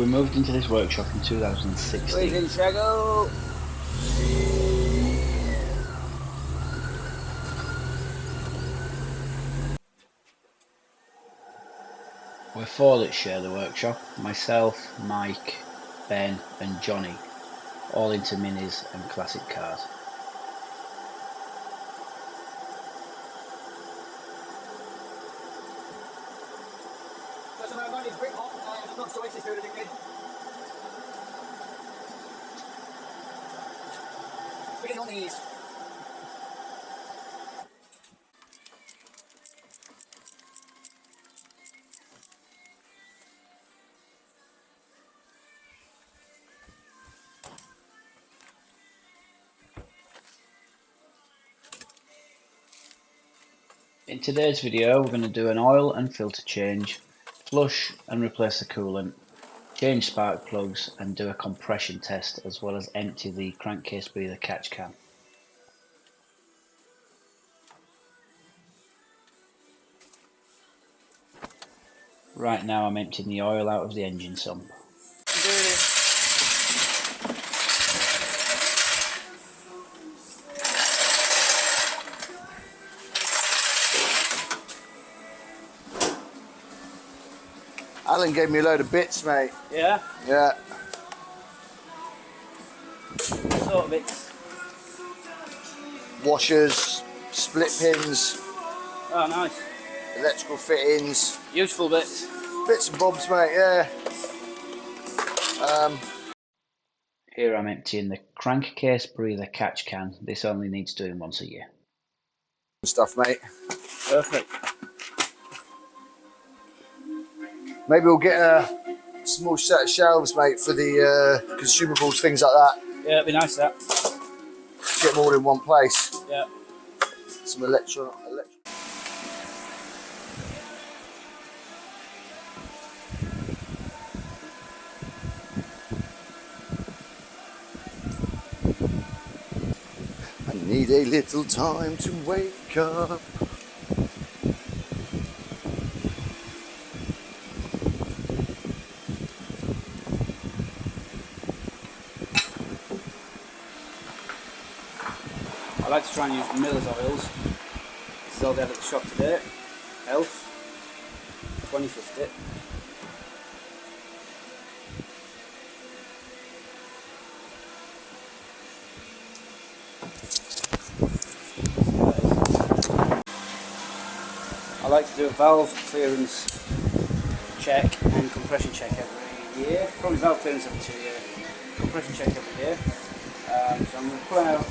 We moved into this workshop in 2016. Where's in Shago? We're four that share the workshop: myself, Mike, Ben and Johnny, all into minis and classic cars. On these. In today's video we're going to do an oil and filter change, flush and replace the coolant, change spark plugs and do a compression test, as well as empty the crankcase breather catch can. Right now I'm emptying the oil out of the engine sump. Alan gave me a load of bits, mate. Yeah? Yeah. What sort of bits? Washers, split pins, Oh, nice. electrical fittings, Useful bits. bits and bobs, mate, yeah. Here I'm emptying the crankcase breather catch can. This only needs doing once a year. Stuff, mate. Perfect. Maybe we'll get a small set of shelves, mate, for the consumables, things like that. Yeah, it'd be nice that. Get them all in one place. Yeah. Some electro. I need a little time to wake up. I like to try and use Miller's oils. This is all they have at the shop today. Elf 2050. I like to do a valve clearance check and compression check every year. Probably valve clearance every 2 years. Compression check every year. So I'm going to pull out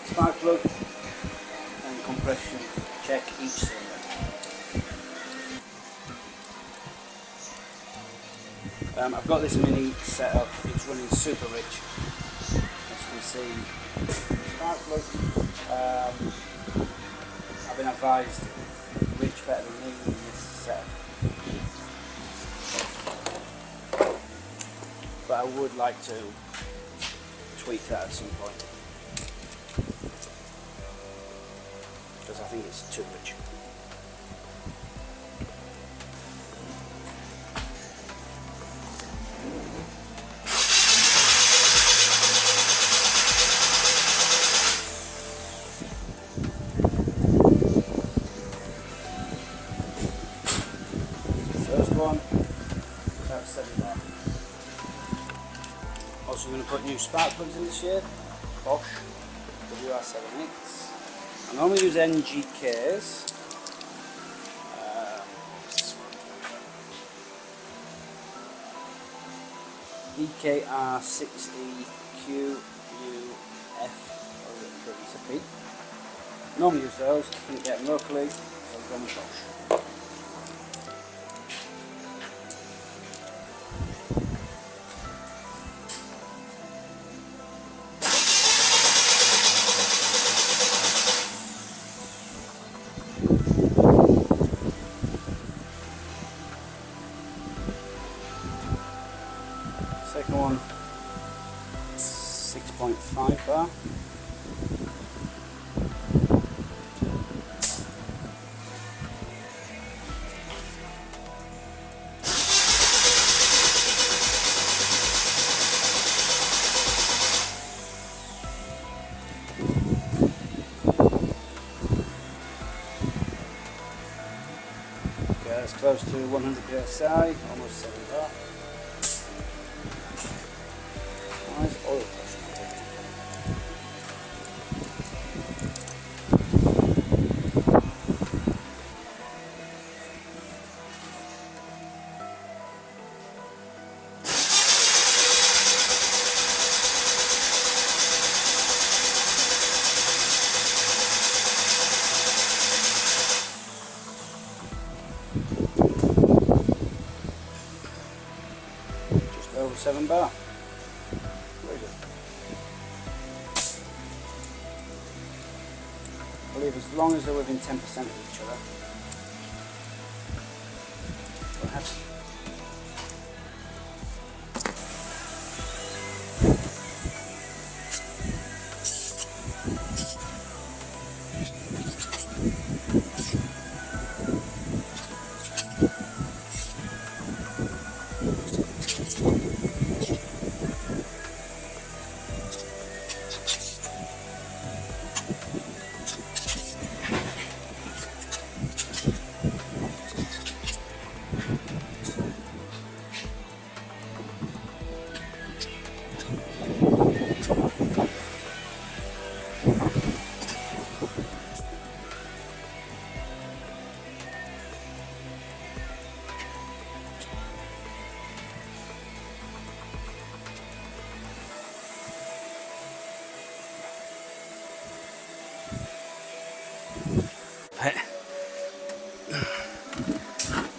spark plug and compression check each cylinder. I've got this mini set up. It's running super rich. As you can see, spark plug. I've been advised rich better than me in this setup, but I would like to tweak that at some point because I think it's too rich. First one, about 7 there. Also, I'm going to put new spark plugs in this year. Bosch WR78s. I normally use NGKs. EKR6EQUF. It's a P. Normally use those. Couldn't get them locally, so I've gone with Bosch. Second one, 6.5 bar. Okay, that's close to 100 psi, almost 7 bar. Nice oil flush. Just over 7 bar. Very good. I believe as long as they're within 10% of each other, we're happy.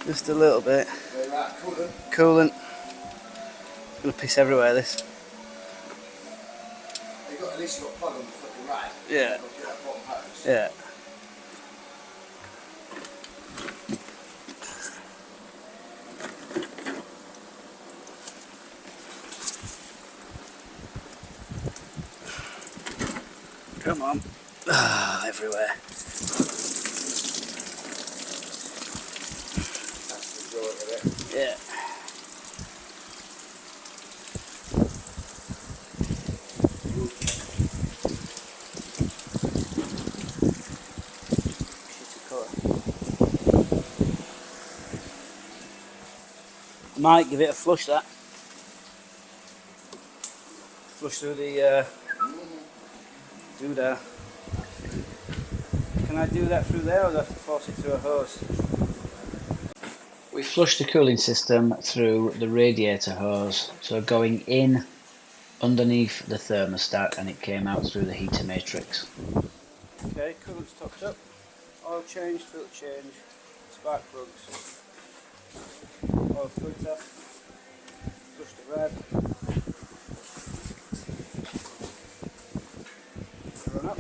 Just a little bit. Right, Coolant. It's gonna piss everywhere, this. at least you got plug on the fucking rag. Yeah. You've got to get that bottom hose. Yeah. Come on. Ah, everywhere. That's the majority of it. Yeah. Shitty colour. I might give it a flush, that. Flush through the doodah. Can I do that through there, or do I have to force it through a hose? We flushed the cooling system through the radiator hose, so going in underneath the thermostat, and it came out through the heater matrix. Okay, coolant's topped up. Oil change, filter change, spark plugs, oil filter, flush the rad. Run up.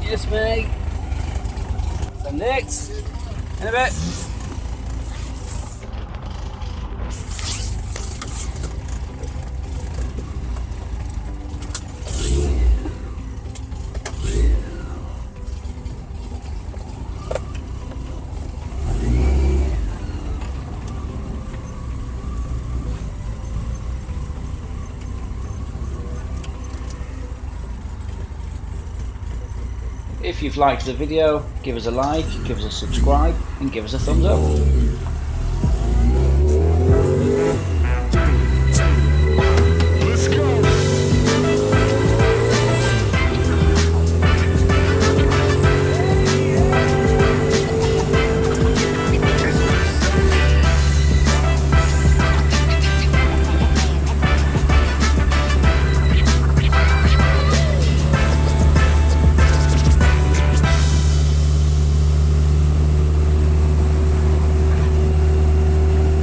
Yes, mate. Send it. In a bit. If you've liked the video, give us a like, give us a subscribe, and give us a thumbs up.